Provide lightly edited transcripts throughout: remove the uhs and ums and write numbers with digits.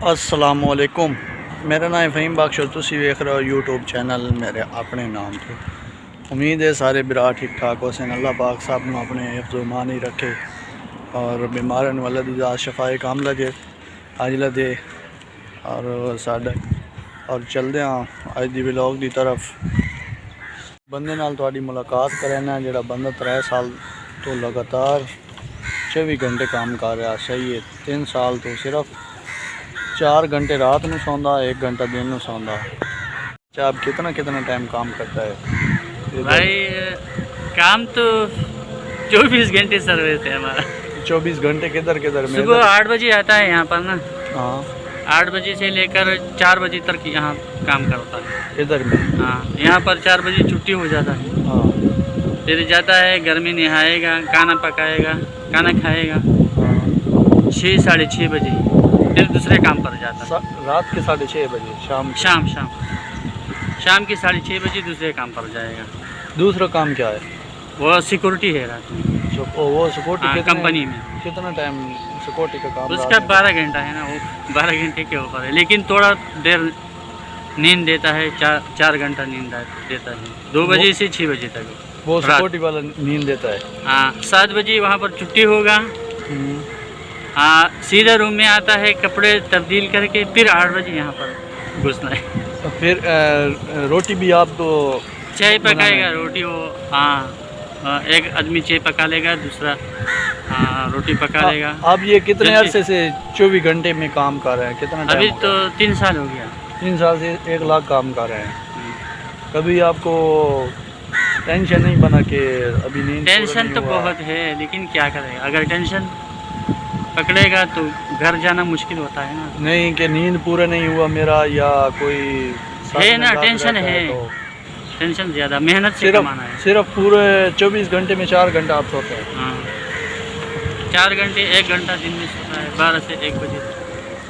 السلام علیکم، میرا نام فہیم بخش اور تسی ویکھ رہے ہو یوٹیوب چینل میرے اپنے نام تو امید ہے سارے برا ٹھیک ٹھاک ہو سن۔ اللہ پاک سب نو اپنے حفظ و امان ہی رکھے اور بیمارن والد ذات شفائے کاملہ دے عاجلہ دے اور ساڈا اور چلدے ہاں اج دی ولاگ دی طرف۔ بندے نال تہاڈی ملاقات کرینا جڑا بندہ 3 سال تو لگاتار 24 گھنٹے کام کر رہا، صحیح ہے 3 سال تو صرف 4 گھنٹے رات نو سوندا، 1 گھنٹہ دن نو سوندا۔ اچھا، اب کتنا ٹائم کام کرتا ہے بھائی؟ کام تو 24 گھنٹے سروس ہے ہمارا۔ 24 گھنٹے کدھر میں؟ صبح 8 بجے آتا ہے یہاں پر نا، ہاں 8 بجے سے لے کر 4 بجے تک یہاں کام کرتا ہے ادھر میں؟ ہاں، یہاں پر 4 بجے چھٹی ہو جاتا ہے، ہاں پھر جاتا ہے گھر میں نہائے گا، کھانا پکائے گا، کھانا کھائے گا، 6 ساڑھے 6 بجے پھر دوسرے کام پر جاتا ہے۔ رات کے 6:30 بجے شام کی 6:30 بجے دوسرے کام پر جائے گا۔ دوسرا کام کیا ہے؟ وہ سیکورٹی ہے رات میں وہ سیکورٹی کمپنی میں۔ کتنا ٹائم سیکورٹی کا کام؟ اس کا 12 گھنٹہ ہے نا، وہ 12 گھنٹے کے اوپر ہے، لیکن تھوڑا دیر نیند دیتا ہے، 4 گھنٹہ نیند دیتا ہے، 2 بجے سے 6 بجے تک وہ سیکورٹی والا نیند دیتا ہے۔ ہاں 7 بجے وہاں پر چھٹی ہوگا، ہاں سیدھا روم میں آتا ہے، کپڑے تبدیل کر کے پھر 8 بجے یہاں پر گھسنا ہے۔ پھر روٹی بھی آپ تو چائے پکائے گا، روٹی وہ ہاں ایک آدمی چائے پکا لے گا، دوسرا روٹی پکا لے گا۔ آپ یہ کتنے عرصے سے 24 گھنٹے میں کام کر رہے ہیں؟ کتنا ٹائم؟ ابھی تو 3 سال ہو گیا۔ 3 سال سے 1 لاکھ کام کر رہے ہیں۔ کبھی آپ کو ٹینشن نہیں بنا کہ ابھی نیند؟ ٹینشن تو بہت ہے، لیکن کیا کرے گا، اگر ٹینشن پکڑے گا تو گھر جانا مشکل ہوتا ہے نا۔ نہیں کہ نیند پورا نہیں ہوا میرا یا کوئی ہے نا، ٹینشن ہے، ٹینشن زیادہ، محنت سے کمانا ہے۔ صرف پورے 24 گھنٹے میں 4 گھنٹہ آپ سوتے ہیں؟ ہاں 4 گھنٹے، 1 گھنٹہ دن میں سوتا ہے 12 سے 1 بجے تک۔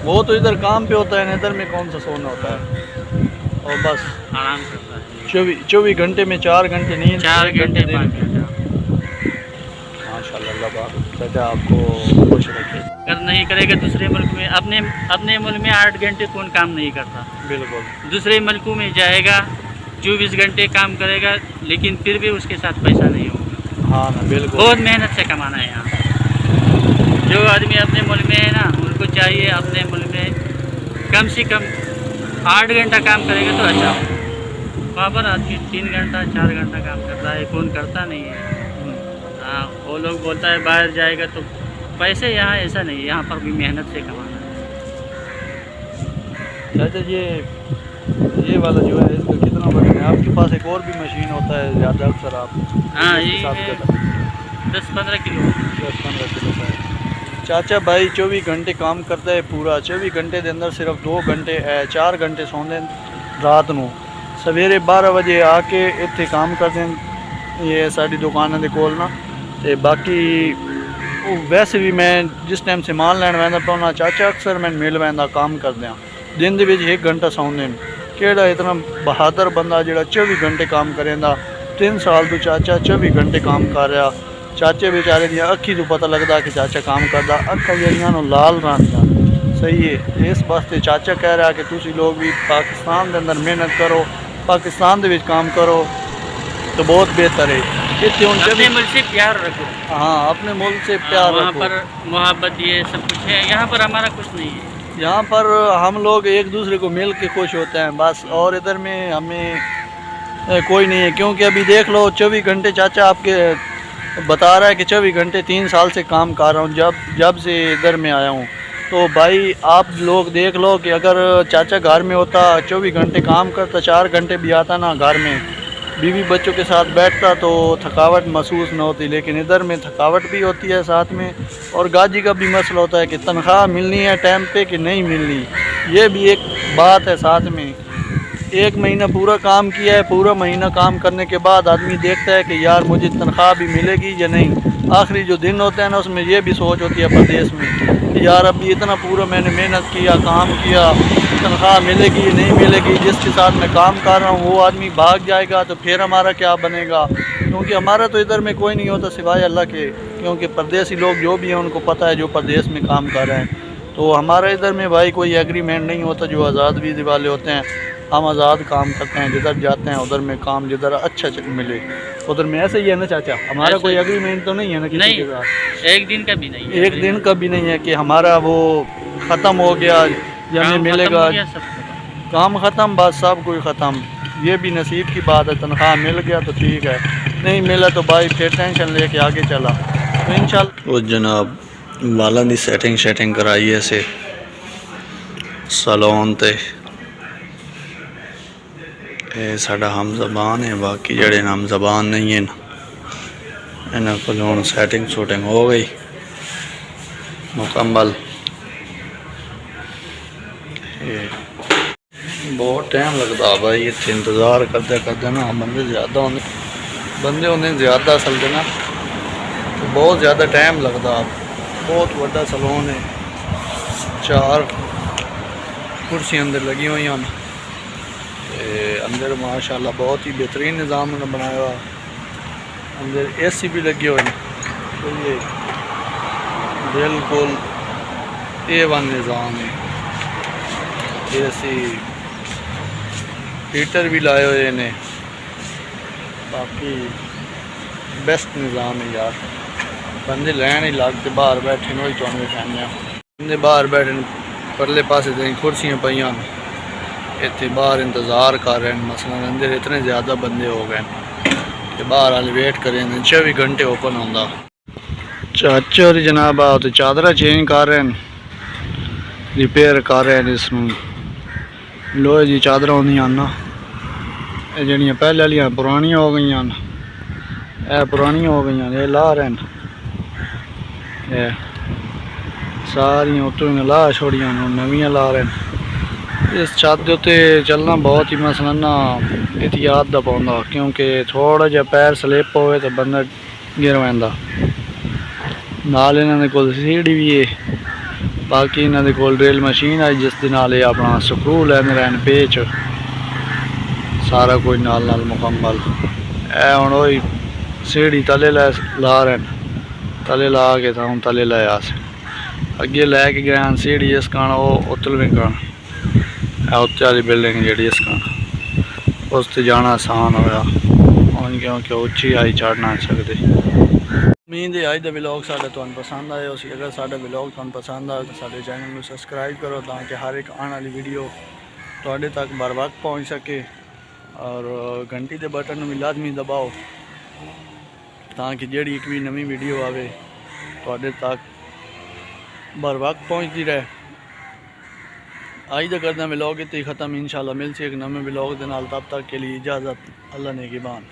وہ تو ادھر کام پہ ہوتا ہے، ادھر میں کون سا سونا ہوتا ہے؟ اور بس آرام کرتا ہے 24 گھنٹے میں 4 گھنٹے نیند، 4 گھنٹے 5 گھنٹہ۔ ماشاء اللہ، اللہ پاک چچا آپ کو خوش رکھے۔ اگر نہیں کرے گا دوسرے ملک میں، اپنے ملک میں 8 گھنٹے کون کام نہیں کرتا؟ بالکل۔ دوسرے ملکوں میں جائے گا 24 گھنٹے کام کرے گا، لیکن پھر بھی اس کے ساتھ پیسہ نہیں ہوگا۔ ہاں نا، بالکل۔ بہت محنت سے کمانا ہے یہاں۔ جو آدمی اپنے ملک میں ہے نا، ان کو چاہیے اپنے ملک میں کم سے کم 8 گھنٹہ کام کرے گا تو اچھا ہو۔ وہاں پر آدمی 3 گھنٹہ 4 گھنٹہ کام کرتا ہے، کون کرتا نہیں ہے۔ ہاں وہ لوگ بولتا ہے باہر جائے گا تو پیسے، یہاں ایسا نہیں ہے، یہاں پر بھی محنت سے کمانا ہے۔ چاچا یہ والا جو ہے اس کا کتنا بڑا ہے؟ آپ کے پاس ایک اور بھی مشین ہوتا ہے زیادہ اکثر آپ؟ ہاں یہ ہے 10-15 کلو 10-15 کلو کا ہے۔ چاچا بھائی 24 گھنٹے کام کرتا ہے پورا، 24 گھنٹے دے اندر صرف 2 گھنٹے 4 گھنٹے سوندے رات نو، سویرے 12 بجے آ کے اتنے کام کرتے ہیں یہ ساری دکانوں دے کول نا۔ تے باقی ویسے بھی میں جس ٹائم سے مال لین ویندا پاؤنا چاچا اکثر میں مل ویندا کام کردیا، دن دے وچ 1 گھنٹہ سوندے۔ کیڑا اتنا بہادر بندہ جڑا 24 گھنٹے کام کریندا؟ 3 سال تو چاچا 24 گھنٹے کام کر رہا۔ چاچے بیچارے دیا اکھی تو پتہ لگدا کہ چاچا کام کردا، اکھاں جڑیاں نو لال رہندیاں۔ صحیح ہے، اس واسطے چاچا کہہ رہا کہ تسی لوگ بھی پاکستان دے اندر محنت کرو، پاکستان دے وچ کام کرو تو بہت بہتر ہے۔ اپنے ملک سے پیار رکھو۔ ہاں اپنے ملک سے پیار رکھو۔ وہاں پر محبت یہ سب کچھ ہے، یہاں پر ہمارا کچھ نہیں ہے۔ یہاں پر ہم لوگ ایک دوسرے کو مل کے خوش ہوتے ہیں بس، اور ادھر میں ہمیں کوئی نہیں ہے، کیونکہ ابھی دیکھ لو 24 گھنٹے چاچا آپ کے بتا رہا ہے کہ 24 گھنٹے 3 سال سے کام کر رہا ہوں جب سے ادھر میں آیا ہوں۔ تو بھائی آپ لوگ دیکھ لو کہ اگر چاچا گھر میں ہوتا 24 گھنٹے کام کرتا، 4 گھنٹے بھی آتا نا گھر میں، بیوی بچوں کے ساتھ بیٹھتا تو تھکاوٹ محسوس نہ ہوتی، لیکن ادھر میں تھکاوٹ بھی ہوتی ہے ساتھ میں، اور گاجی کا بھی مسئلہ ہوتا ہے کہ تنخواہ ملنی ہے ٹائم پہ کہ نہیں ملنی، یہ بھی ایک بات ہے ساتھ میں۔ 1 مہینہ پورا کام کیا ہے، پورا مہینہ کام کرنے کے بعد آدمی دیکھتا ہے کہ یار مجھے تنخواہ بھی ملے گی یا نہیں۔ آخری جو دن ہوتے ہیں نا اس میں یہ بھی سوچ ہوتی ہے پردیس میں کہ یار ابھی اتنا پورا میں نے محنت کیا، کام کیا، تنخواہ ملے گی نہیں ملے گی، جس کے ساتھ میں کام کر رہا ہوں وہ آدمی بھاگ جائے گا تو پھر ہمارا کیا بنے گا؟ کیونکہ ہمارا تو ادھر میں کوئی نہیں ہوتا سوائے اللہ کے، کیونکہ پردیسی لوگ جو بھی ہیں ان کو پتہ ہے جو پردیس میں کام کر رہے ہیں۔ تو ہمارے ادھر میں بھائی کوئی ایگریمنٹ نہیں ہوتا. جو آزاد ویزے والے ہوتے ہیں ہم آزاد کام کرتے ہیں, جدھر جاتے ہیں ادھر میں کام جدھر اچھا ملے ادھر میں. ایسے ہی ہے نا چاچا, ہمارا کوئی ایگریمنٹ تو نہیں ہے نا کسی کے ساتھ, ایک دن کا بھی نہیں ہے, ایک دن کا بھی نہیں ہے کہ ہمارا وہ ختم ہو گیا یا ہمیں ملے گا کام ختم, بس سب کوئی ختم. یہ بھی نصیب کی بات ہے, تنخواہ مل گیا تو ٹھیک ہے, نہیں ملا تو بھائی پھر ٹینشن لے کے آگے چلا تو انشاءاللہ. وہ جناب والا دی سیٹنگ کرائی ایسے سالون تے یہ ساڈا ہم زبان ہے, باقی جڑے ہم زبان نہیں ہیں انہاں کو ہن سیٹنگ ہو گئی مکمل. بہت ٹائم لگتا بھائی اتنے انتظار کرتے نا, بندے زیادہ ہونے زیادہ اصل نا تو بہت زیادہ ٹائم لگتا. بہت بڑا سلون ہے, 4 کرسی اندر لگی ہوئی ہیں, اندر ماشاءاللہ بہت ہی بہترین نظام نے بنایا ہوا, اندر اے سی بھی لگے ہوئے ہیں, تو یہ بالکل A1 نظام ہے. اے سی ہیٹر بھی لائے ہوئے ہیں, باقی بیسٹ نظام ہے یار. بندے لین ہی لگتے باہر بیٹھے ہوئی تو کہنے بندے باہر بیٹھے پرلے پاسے دیں کرسیاں پئیاں اتنے باہر انتظار کر رہے ہیں. مثلا اندر اتنے زیادہ بندے ہو گئے کہ باہر والے ویٹ کریں 24 گھنٹے اوپن ہوتا. چاچا اور جناب آتے چادر چینج کر رہے ہیں, ریپیئر کر رہے ہیں. اس لوہے جی چادر ہوندیاں نا, یہ جڑیاں پہلے والیاں پرانیاں ہو گئی, یہ پرانیاں ہو گئی, یہ لا رہے ہیں ساری اتوں لا چھوڑیاں نویاں لا رہے ہیں. اس چھت دے چلنا بہت ہی مثلا نا احتیاط دا پوندا, کیونکہ تھوڑا جہا پیر سلپ ہوئے تو بندہ گر ویندا. نال انہاں دے کول سیڑھی بھی ہے, باقی انہاں دے کول ڈرل مشین آئی جس دے نال اپنا سکرو لیندے رہن پیچ سارا کوئی نال مکمل. اے ہن وہی سیڑھی تلے لا رہے ہیں, تلے لا کے تو ہوں تلے لے آس اگے لے کے گئے ہیں سیڑھی اس کان وہ اتلویں کان اتنے والی بلڈنگ جیڑی اس کان اس تے جانا آسان ہویا ہوں کیونکہ اچھی آئی چڑھ نہ سکتے. امید ہے اج دا ولاگ ساڈا تانوں پسند آیا ہو سی. اگر ساڈا ولاگ تانوں پسند آیا تو ساڈے چینل نو سبسکرائب کرو تاکہ ہر ایک آنے والی ویڈیو تواڈے تک بر وقت پہنچ سکے, اور گھنٹی دے بٹن نو بھی لازمی دباؤ تاکہ جیڑی ایک بھی نویں ویڈیو آوے تواڈے تک بر وقت پہنچتی رہے. آج دا کرنا ولاگ اتنے ہی ختم, انشاءاللہ مل سے ایک نویں ولاگ دے نال. تب تک کے لیے اجازت, اللہ نگہبان.